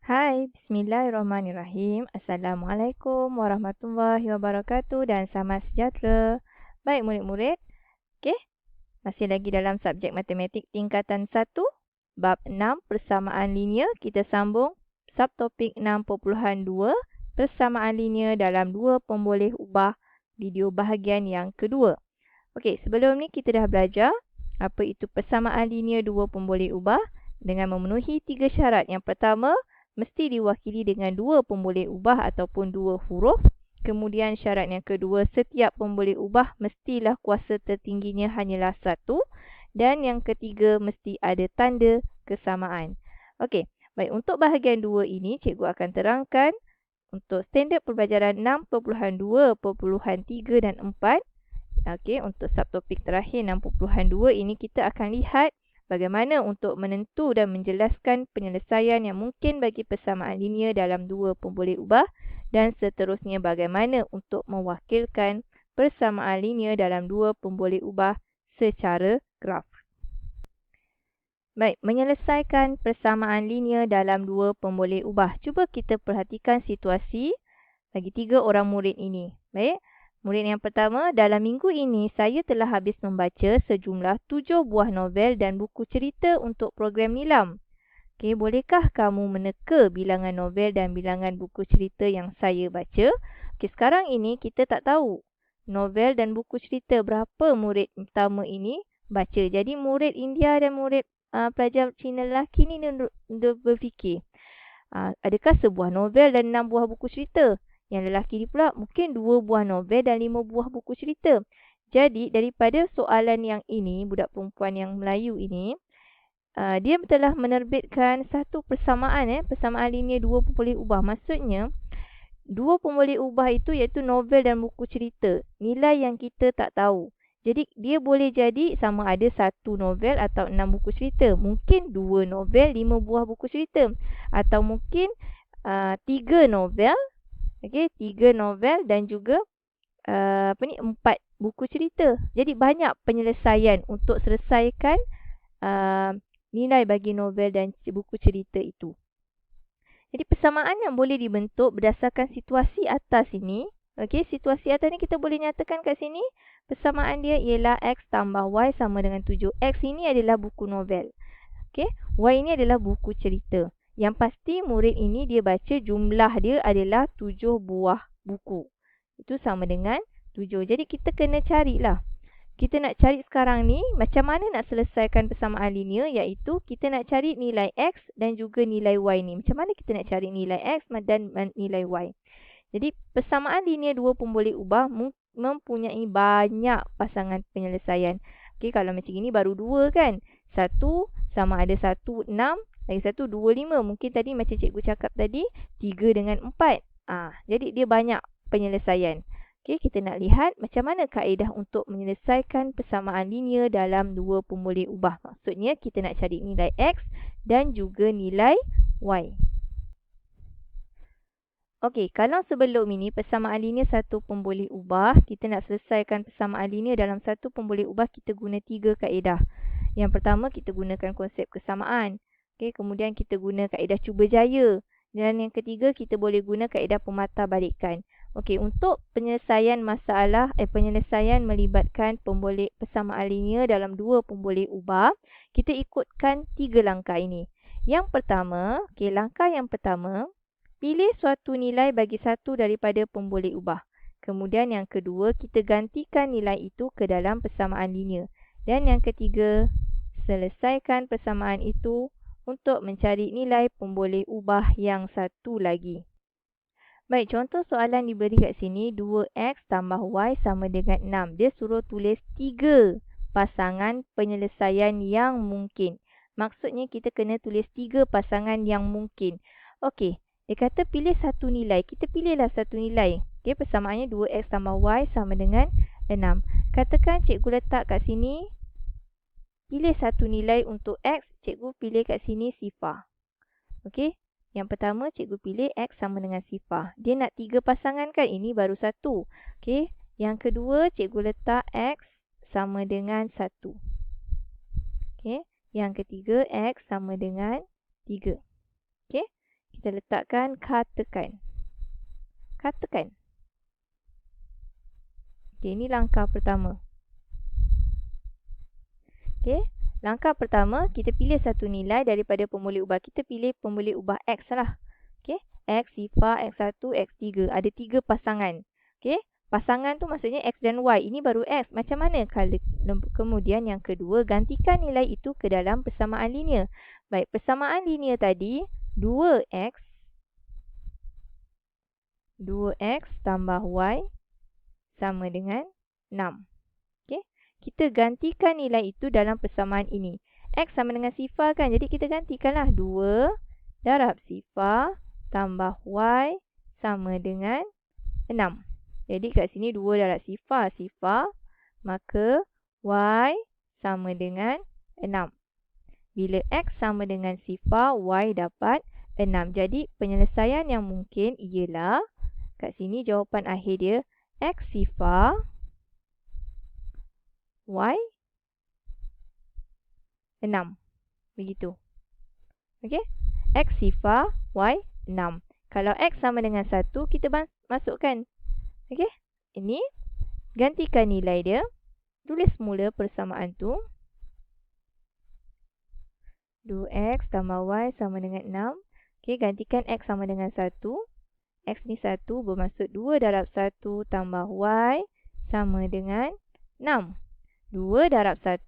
Hai, bismillahirrahmanirrahim. Assalamualaikum warahmatullahi wabarakatuh dan selamat sejahtera. Baik murid-murid, okey, masih lagi dalam subjek matematik tingkatan 1, bab 6 persamaan linear. Kita sambung subtopik 6.2 persamaan linear dalam dua pemboleh ubah video bahagian yang kedua. Okey, sebelum ni kita dah belajar apa itu persamaan linear dua pemboleh ubah dengan memenuhi 3 syarat. Yang pertama, mesti diwakili dengan dua pemboleh ubah ataupun dua huruf. Kemudian syarat yang kedua, setiap pemboleh ubah mestilah kuasa tertingginya hanyalah satu. Dan yang ketiga, mesti ada tanda kesamaan. Okey, baik, untuk bahagian 2 ini, cikgu akan terangkan untuk standard pembelajaran 6.2.3 dan 4. Okey, untuk subtopik terakhir 6.2 ini kita akan lihat bagaimana untuk menentu dan menjelaskan penyelesaian yang mungkin bagi persamaan linear dalam dua pemboleh ubah dan seterusnya bagaimana untuk mewakilkan persamaan linear dalam dua pemboleh ubah secara graf. Baik, menyelesaikan persamaan linear dalam dua pemboleh ubah. Cuba kita perhatikan situasi bagi 3 orang murid ini. Baik, murid yang pertama, dalam minggu ini saya telah habis membaca sejumlah 7 buah novel dan buku cerita untuk program Nilam. Okey, bolehkah kamu meneka bilangan novel dan bilangan buku cerita yang saya baca? Okey, sekarang ini kita tak tahu novel dan buku cerita berapa murid pertama ini baca. Jadi murid India dan murid pelajar Cina lelaki ni dia berfikir, adakah sebuah novel dan 6 buah buku cerita? Yang lelaki ni pula mungkin 2 buah novel dan 5 buah buku cerita. Jadi daripada soalan yang ini, budak perempuan yang Melayu ini, dia telah menerbitkan satu persamaan, persamaan linear dua pemboleh ubah. Maksudnya, dua pemboleh ubah itu iaitu novel dan buku cerita. Nilai yang kita tak tahu. Jadi dia boleh jadi sama ada satu novel atau 6 buku cerita. Mungkin 2 novel, 5 buah buku cerita. Atau mungkin 3 novel. Okey, 3 novel dan juga 4 buku cerita. Jadi banyak penyelesaian untuk selesaikan nilai bagi novel dan buku cerita itu. Jadi persamaan yang boleh dibentuk berdasarkan situasi atas ini. Okey, situasi atas ni kita boleh nyatakan kat sini persamaan dia ialah X tambah Y sama dengan 7. X ini adalah buku novel. Okey, Y ini adalah buku cerita. Yang pasti murid ini dia baca jumlah dia adalah 7 buah buku. Itu sama dengan 7. Jadi kita kena carilah. Kita nak cari sekarang ni macam mana nak selesaikan persamaan linear, iaitu kita nak cari nilai X dan juga nilai Y ni. Macam mana kita nak cari nilai X dan nilai Y? Jadi persamaan linear dua pemboleh ubah mempunyai banyak pasangan penyelesaian. Okey, kalau macam ini baru 2 kan. Satu sama ada 1, 6. Lagi satu 2, 5. Mungkin tadi macam cikgu cakap tadi 3 dengan 4. Jadi dia banyak penyelesaian. Okey, kita nak lihat macam mana kaedah untuk menyelesaikan persamaan linear dalam dua pemboleh ubah. Maksudnya kita nak cari nilai X dan juga nilai Y. Okey, kalau sebelum ini persamaan linear satu pemboleh ubah, kita nak selesaikan persamaan linear dalam satu pemboleh ubah, kita guna 3 kaedah. Yang pertama, kita gunakan konsep kesamaan. Okey, kemudian kita guna kaedah cuba jaya. Dan yang ketiga, kita boleh guna kaedah pematahbalikan. Okey, untuk penyelesaian penyelesaian melibatkan pemboleh persamaan linear dalam dua pemboleh ubah, kita ikutkan 3 langkah ini. Yang pertama, langkah yang pertama, pilih suatu nilai bagi satu daripada pemboleh ubah. Kemudian yang kedua, kita gantikan nilai itu ke dalam persamaan linear. Dan yang ketiga, selesaikan persamaan itu untuk mencari nilai pemboleh ubah yang satu lagi. Baik, contoh soalan diberi kat sini, 2X tambah Y sama dengan 6. Dia suruh tulis 3 pasangan penyelesaian yang mungkin. Maksudnya kita kena tulis 3 pasangan yang mungkin. Okey, dia kata pilih satu nilai. Kita pilihlah satu nilai. Okey, persamaannya 2X tambah Y sama dengan 6. Katakan cikgu letak kat sini, pilih satu nilai untuk X, cikgu pilih kat sini sifar. Okey, yang pertama cikgu pilih X sama dengan sifar. Dia nak 3 pasangan kan, ini baru 1. Okey, yang kedua cikgu letak X sama dengan 1. Okey, yang ketiga X sama dengan 3. Okey, Kita letakkan katakan. Katakan. Okey, ini langkah pertama. Okey, langkah pertama kita pilih satu nilai daripada pemboleh ubah. Kita pilih pemboleh ubah X lah. Okey, X, sifar, X1, X3. Ada 3 pasangan. Okey, pasangan tu maksudnya X dan Y. Ini baru X. Macam mana kalau kemudian yang kedua, gantikan nilai itu ke dalam persamaan linear. Baik, persamaan linear tadi 2X tambah Y sama dengan 6. Okey, kita gantikan nilai itu dalam persamaan ini. X sama dengan sifar kan? Jadi kita gantikanlah 2 darab sifar tambah Y sama dengan 6. Jadi kat sini 2 darab sifar, maka Y sama dengan 6. Bila X sama dengan sifar, Y dapat 6. Jadi penyelesaian yang mungkin ialah, kat sini jawapan akhir dia, X sifar, Y 6. Begitu. Okey? X sifar, Y 6. Kalau X sama dengan 1, kita masukkan. Okey? Ini, gantikan nilai dia. Tulis mula persamaan tu. 2X tambah Y sama dengan 6. Okey, gantikan X sama dengan 1. X ni 1 bermaksud 2 darab 1 tambah Y sama dengan 6. 2 darab 1,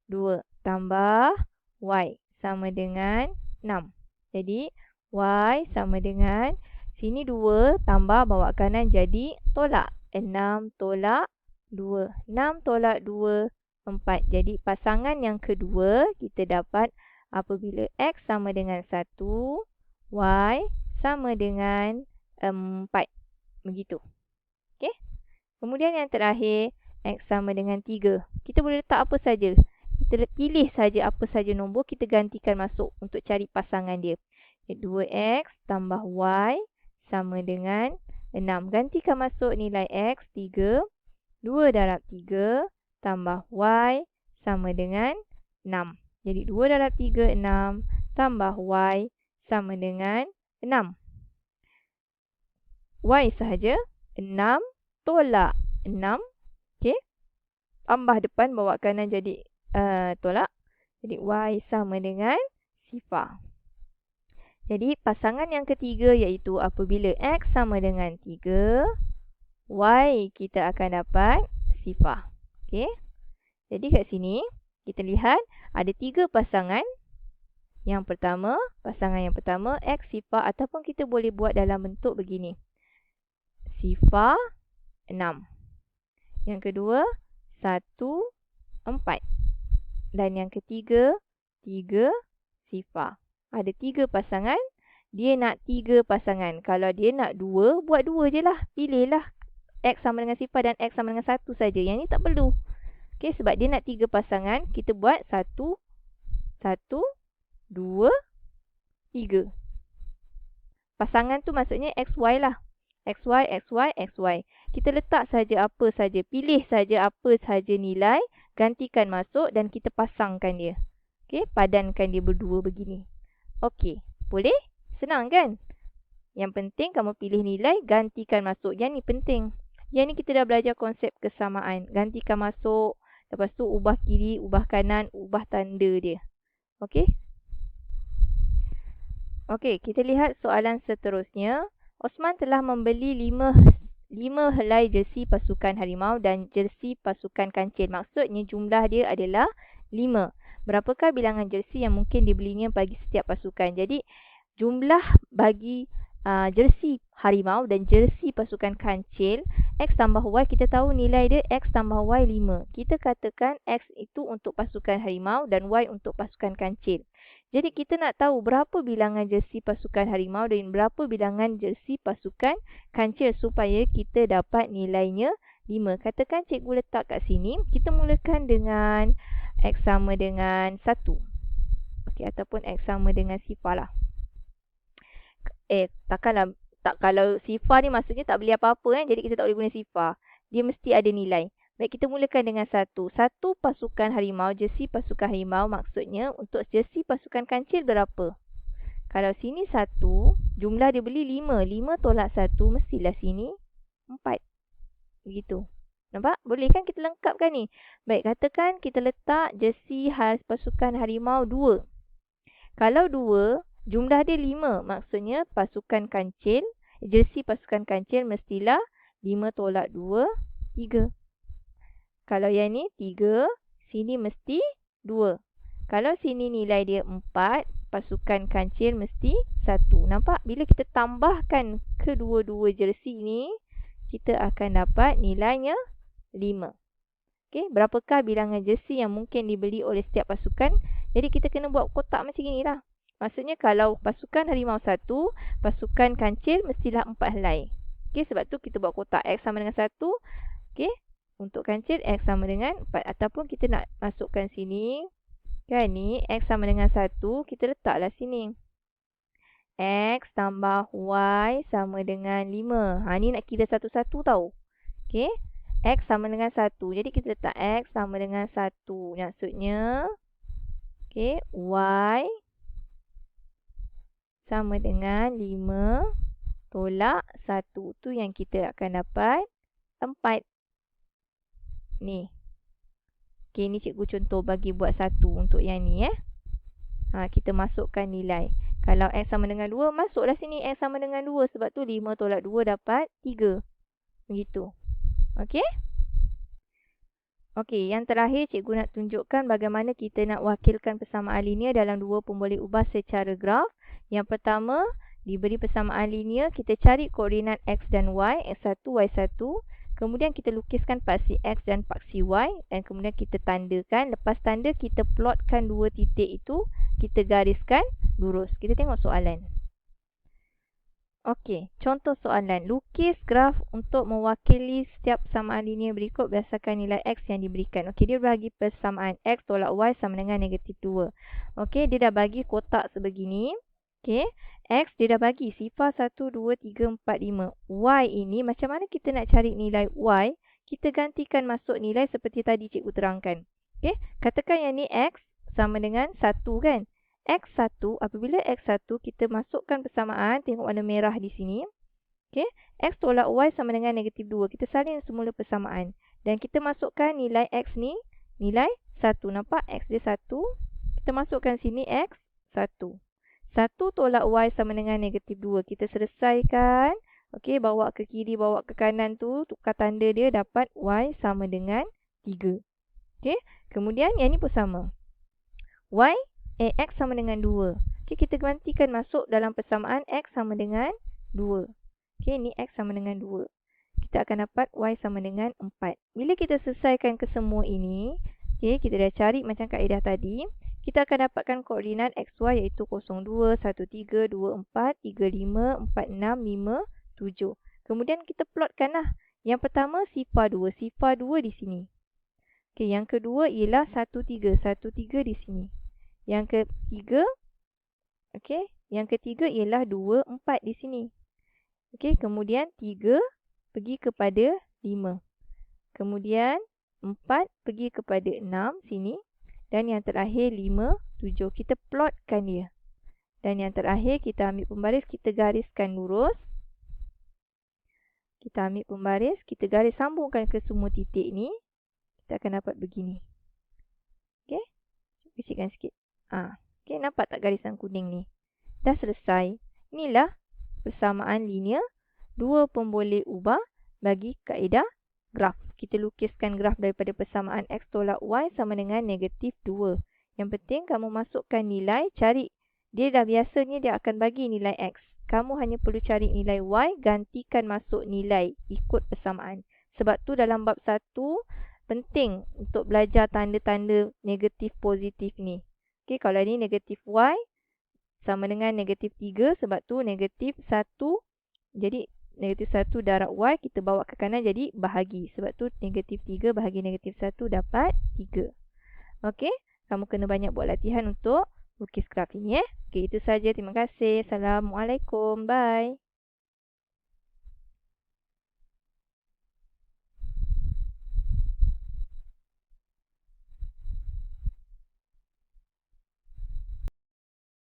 2 tambah Y sama dengan 6. Jadi, Y sama dengan, sini 2 tambah bawa kanan jadi tolak. 6 tolak 2. 6 tolak 2, 4. Jadi, pasangan yang kedua kita dapat apabila X sama dengan 1, Y sama dengan 4. Begitu. Okey? Kemudian yang terakhir, X sama dengan 3. Kita boleh letak apa saja. Kita pilih saja apa saja nombor, kita gantikan masuk untuk cari pasangan dia. 2X tambah Y sama dengan 6. Gantikan masuk nilai X, 3. 2 darab 3 tambah Y sama dengan 6. Jadi 2 darab 3, 6. Tambah Y sama dengan 6. Y sahaja. 6 tolak 6. Okey. Tambah depan, bawa kanan jadi tolak. Jadi Y sama dengan sifar. Jadi pasangan yang ketiga iaitu apabila X sama dengan 3, Y kita akan dapat sifar. Okey. Jadi kat sini kita lihat ada 3 pasangan. Yang pertama, pasangan yang pertama X sifar, ataupun kita boleh buat dalam bentuk begini. Sifar 6. Yang kedua 1, 4. Dan yang ketiga 3 sifar. Ada 3 pasangan. Dia nak 3 pasangan. Kalau dia nak 2, buat 2 je lah. Pilihlah X sama dengan sifar dan X sama dengan 1 saja. Yang ni tak perlu. Okey, sebab dia nak 3 pasangan, kita buat 1, 2, 3. Pasangan tu maksudnya XY lah. XY, XY, XY. Kita letak saja apa saja. Pilih saja apa saja nilai. Gantikan masuk dan kita pasangkan dia. Okey, padankan dia berdua begini. Okey, boleh? Senang kan? Yang penting kamu pilih nilai, gantikan masuk. Yang ni penting. Yang ni kita dah belajar konsep kesamaan. Gantikan masuk. Lepas tu ubah kiri, ubah kanan, ubah tanda dia. Okey? Okey, kita lihat soalan seterusnya. Osman telah membeli 5 helai jersey pasukan harimau dan jersey pasukan kancil. Maksudnya jumlah dia adalah 5. Berapakah bilangan jersey yang mungkin dibelinya bagi setiap pasukan? Jadi, jumlah bagi jersey harimau dan jersey pasukan kancil, X tambah Y, kita tahu nilai dia X tambah Y 5. Kita katakan X itu untuk pasukan harimau dan Y untuk pasukan kancil. Jadi kita nak tahu berapa bilangan jersey pasukan harimau dan berapa bilangan jersey pasukan kancil supaya kita dapat nilainya 5. Katakan cikgu letak kat sini, kita mulakan dengan X sama dengan 1. Okey, ataupun X sama dengan sifar lah. Takkanlah, kalau sifar ni maksudnya tak beli apa-apa kan, jadi kita tak boleh guna sifar. Dia mesti ada nilai. Baik, kita mulakan dengan 1. 1 pasukan harimau, jersey pasukan harimau maksudnya untuk jersey pasukan kancil berapa? Kalau sini 1, jumlah dia beli 5. 5 tolak 1, mestilah sini 4. Begitu. Nampak? Boleh kan kita lengkapkan ni? Baik, katakan kita letak jersey pasukan harimau 2. Kalau 2, jumlah dia 5. Maksudnya pasukan kancil, jersey pasukan kancil mestilah 5 tolak 2, 3. Kalau yang ni 3, sini mesti 2. Kalau sini nilai dia 4, pasukan kancil mesti 1. Nampak? Bila kita tambahkan kedua-dua jersey ni, kita akan dapat nilainya 5. Okey, berapakah bilangan jersey yang mungkin dibeli oleh setiap pasukan? Jadi kita kena buat kotak macam ni lah. Maksudnya kalau pasukan harimau 1, pasukan kancil mestilah 4 helai. Okey, sebab tu kita buat kotak X sama dengan 1. Okey, untuk kancil X sama dengan 4. Ataupun kita nak masukkan sini. Kan ni X sama dengan 1, kita letaklah sini. X tambah Y sama dengan 5. Ni nak kira satu-satu tau. Okey. X sama dengan 1. Jadi kita letak X sama dengan 1. Maksudnya, okey, Y sama dengan 5 tolak 1. Tu yang kita akan dapat 4. Ni. Okey, ni cikgu contoh bagi buat 1 untuk yang ni. Kita masukkan nilai. Kalau X sama dengan 2, masuklah sini X sama dengan 2. Sebab tu 5 tolak 2 dapat 3. Begitu. Okey? Okey, yang terakhir cikgu nak tunjukkan bagaimana kita nak wakilkan persamaan linear dalam dua pemboleh ubah secara graf. Yang pertama, diberi persamaan linear, kita cari koordinat X dan Y, X1, Y1. Kemudian kita lukiskan paksi X dan paksi Y. Dan kemudian kita tandakan. Lepas tanda, kita plotkan dua titik itu. Kita gariskan lurus. Kita tengok soalan. Okey, contoh soalan. Lukis graf untuk mewakili setiap persamaan linear berikut berdasarkan nilai X yang diberikan. Okey, dia bagi persamaan X tolak Y sama dengan negatif 2. Okey, dia dah bagi kotak sebegini. Okey, X dia dah bagi sifar 1, 2, 3, 4, 5. Y ini macam mana kita nak cari nilai Y? Kita gantikan masuk nilai seperti tadi cikgu terangkan. Okey, katakan yang ni X sama dengan 1 kan? X1, apabila X1 kita masukkan persamaan, tengok warna merah di sini. Okey, X tolak Y sama dengan negatif 2. Kita salin semula persamaan. Dan kita masukkan nilai X ni, nilai 1. Nampak X dia 1. Kita masukkan sini X 1. 1 tolak Y sama dengan negatif 2. Kita selesaikan. Okey, bawa ke kiri, bawa ke kanan tu. Tukar tanda dia dapat Y sama dengan 3. Okey, kemudian yang ni pun sama. X sama dengan 2. Okey, kita gantikan masuk dalam persamaan X sama dengan 2. Okey, ni X sama dengan 2. Kita akan dapat Y sama dengan 4. Bila kita selesaikan kesemua ini, okey, kita dah cari macam kaedah tadi. Kita akan dapatkan koordinat XY iaitu 02, 13, 24, 35, 46, 5, 7. Kemudian kita plotkanlah. Yang pertama sifar 2. Sifar 2 di sini. Okey, yang kedua ialah 13. 13 di sini. Yang ketiga, okey, yang ketiga ialah 2, 4 di sini. Okey, kemudian 3 pergi kepada 5. Kemudian 4 pergi kepada 6 sini. Dan yang terakhir 5, 7. Kita plotkan dia. Dan yang terakhir kita ambil pembaris, kita gariskan lurus. Kita ambil pembaris, kita garis sambungkan ke semua titik ni. Kita akan dapat begini. Okey, bisikkan sikit. Okey, nampak tak garisan kuning ni? Dah selesai. Inilah persamaan linear dua pemboleh ubah bagi kaedah graf. Kita lukiskan graf daripada persamaan X tolak Y sama dengan negatif 2. Yang penting kamu masukkan nilai, cari. Dia dah biasanya dia akan bagi nilai X. Kamu hanya perlu cari nilai Y, gantikan masuk nilai ikut persamaan. Sebab tu dalam bab 1, penting untuk belajar tanda-tanda negatif positif ni. Okey, kalau ni negatif Y sama dengan negatif 3. Sebab tu negatif 1. Jadi negatif 1 darab Y kita bawa ke kanan jadi bahagi. Sebab tu negatif 3 bahagi negatif 1 dapat 3. Okey, kamu kena banyak buat latihan untuk lukis graf ini. Okey, itu saja. Terima kasih. Assalamualaikum. Bye.